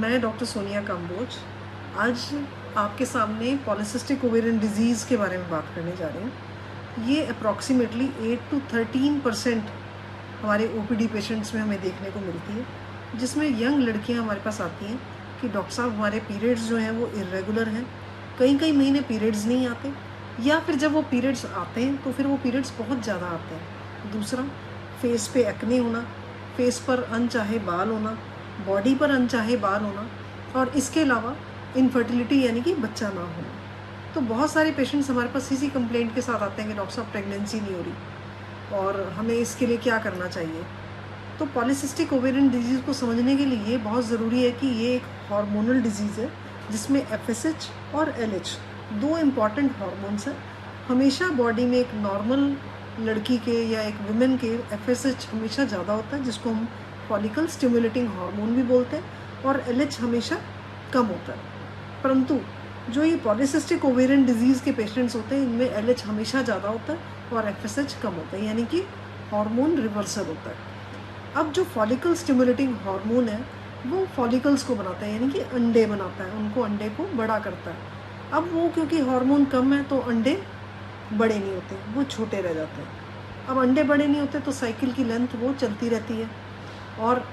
मैं डॉक्टर सोनिया काम्बोज आज आपके सामने पॉलीसिस्टिक ओवेरियन डिजीज़ के बारे में बात करने जा रही हूँ। ये अप्रॉक्सीमेटली 8 to 13% हमारे ओपीडी पेशेंट्स में हमें देखने को मिलती है, जिसमें यंग लड़कियाँ हमारे पास आती हैं कि डॉक्टर साहब हमारे पीरियड्स जो हैं वो इर्रेगुलर हैं, कई कई महीने पीरियड्स नहीं आते, या फिर जब वो पीरियड्स आते हैं तो फिर वो पीरियड्स बहुत ज़्यादा आते हैं। दूसरा, फेस पे एक्ने होना, फेस पर अनचाहे बाल होना, बॉडी पर अनचाहे बाल होना, और इसके अलावा इनफर्टिलिटी यानी कि बच्चा ना होना। तो बहुत सारे पेशेंट्स हमारे पास इसी कंप्लेंट के साथ आते हैं कि डॉक्टर साहब प्रेगनेंसी नहीं हो रही और हमें इसके लिए क्या करना चाहिए। तो पॉलीसिस्टिक ओवेरियन डिजीज़ को समझने के लिए ये बहुत ज़रूरी है कि ये एक हार्मोनल डिजीज़ है जिसमें FSH और LH दो इम्पॉर्टेंट हार्मोन्स हैं। हमेशा बॉडी में एक नॉर्मल लड़की के या एक वुमेन के FSH हमेशा ज़्यादा होता है, जिसको हम फॉलिकल स्टिमुलेटिंग हार्मोन भी बोलते हैं, और LH हमेशा कम होता है। परंतु जो ये पॉलीसिस्टिक ओवेरियन डिजीज़ के पेशेंट्स होते हैं, इनमें LH हमेशा ज़्यादा होता है और FSH कम होता है, यानी कि हार्मोन रिवर्सल होता है। अब जो फॉलिकल स्टिमुलेटिंग हार्मोन है वो फॉलिकल्स को बनाता है, यानी कि अंडे बनाता है, उनको अंडे को बड़ा करता है। अब वो क्योंकि हार्मोन कम है तो अंडे बड़े नहीं होते, वो छोटे रह जाते हैं। अब अंडे बड़े नहीं होते तो साइकिल की लेंथ वो चलती रहती है, और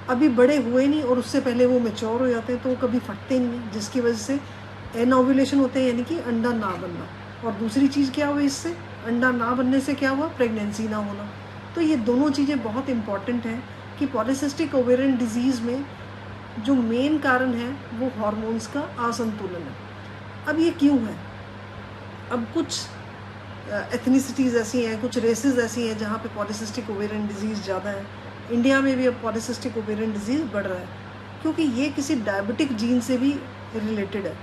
अभी बड़े हुए नहीं और उससे पहले वो मैच्योर हो जाते हैं तो वो कभी फटते नहीं हैं, जिसकी वजह से एनोवुलेशन होते हैं, यानी कि अंडा ना बनना। और दूसरी चीज़ क्या हुई इससे, अंडा ना बनने से क्या हुआ, प्रेगनेंसी ना होना। तो ये दोनों चीज़ें बहुत इंपॉर्टेंट हैं कि पॉलीसिस्टिक ओवेरियन डिजीज़ में जो मेन कारण है वो हार्मोन्स का असंतुलन है। अब ये क्यों है, अब कुछ एथनिसिटीज़ ऐसी हैं, कुछ रेसेस ऐसी हैं जहाँ पे पॉलीसिस्टिक ओवेरियन डिजीज़ ज़्यादा है। इंडिया में भी अब पॉलीसिस्टिक ओवेरियन डिजीज़ बढ़ रहा है क्योंकि ये किसी डायबिटिक जीन से भी रिलेटेड है।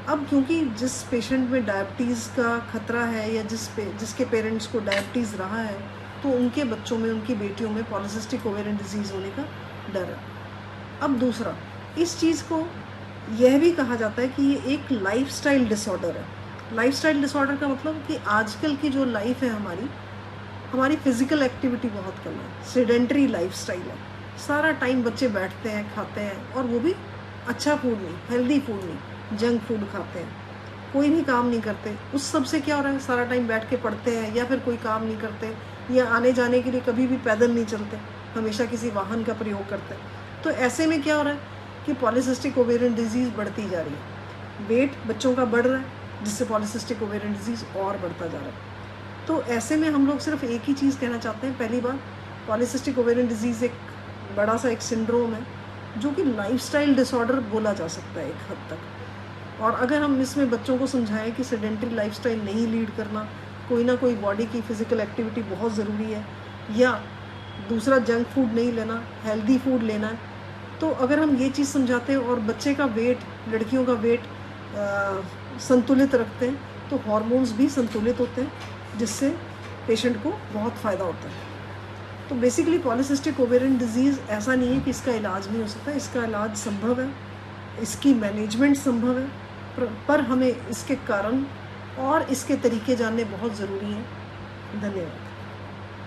अब क्योंकि जिस पेशेंट में डायबिटीज़ का खतरा है या जिसके पेरेंट्स को डायबिटीज़ रहा है, तो उनके बच्चों में, उनकी बेटियों में पॉलीसिस्टिक ओवेरियन डिजीज़ होने का डर है। अब दूसरा, इस चीज़ को यह भी कहा जाता है कि ये एक लाइफस्टाइल डिसऑर्डर है। लाइफस्टाइल डिसऑर्डर का मतलब कि आजकल की जो लाइफ है हमारी फिज़िकल एक्टिविटी बहुत कम है, सेडेंटरी लाइफस्टाइल है। सारा टाइम बच्चे बैठते हैं, खाते हैं, और वो भी अच्छा फूड नहीं, हेल्दी फूड नहीं, जंक फूड खाते हैं, कोई भी काम नहीं करते। उस सब से क्या हो रहा है, सारा टाइम बैठ के पढ़ते हैं या फिर कोई काम नहीं करते, या आने जाने के लिए कभी भी पैदल नहीं चलते, हमेशा किसी वाहन का प्रयोग करते हैं। तो ऐसे में क्या हो रहा है कि पॉलीसिस्टिक ओवेरियन डिजीज़ बढ़ती जा रही है, वेट बच्चों का बढ़ रहा है, जिससे पॉलीसिस्टिक ओवेरियन डिजीज़ और बढ़ता जा रहा है। तो ऐसे में हम लोग सिर्फ एक ही चीज़ कहना चाहते हैं। पहली बात, पॉलीसिस्टिक ओवेरियन डिजीज़ एक बड़ा सा एक सिंड्रोम है जो कि लाइफस्टाइल डिसऑर्डर बोला जा सकता है एक हद तक। और अगर हम इसमें बच्चों को समझाएं कि सेडेंटरी लाइफस्टाइल नहीं लीड करना, कोई ना कोई बॉडी की फ़िज़िकल एक्टिविटी बहुत ज़रूरी है, या दूसरा जंक फूड नहीं लेना, हेल्दी फूड लेना है, तो अगर हम ये चीज़ समझाते हैं और बच्चे का वेट, लड़कियों का वेट संतुलित रखते हैं, तो हार्मोन्स भी संतुलित होते हैं, जिससे पेशेंट को बहुत फ़ायदा होता है। तो बेसिकली पॉलीसिस्टिक ओवेरियन डिजीज़ ऐसा नहीं है कि इसका इलाज नहीं हो सकता, इसका इलाज संभव है, इसकी मैनेजमेंट संभव है, पर हमें इसके कारण और इसके तरीके जानने बहुत ज़रूरी हैं। धन्यवाद।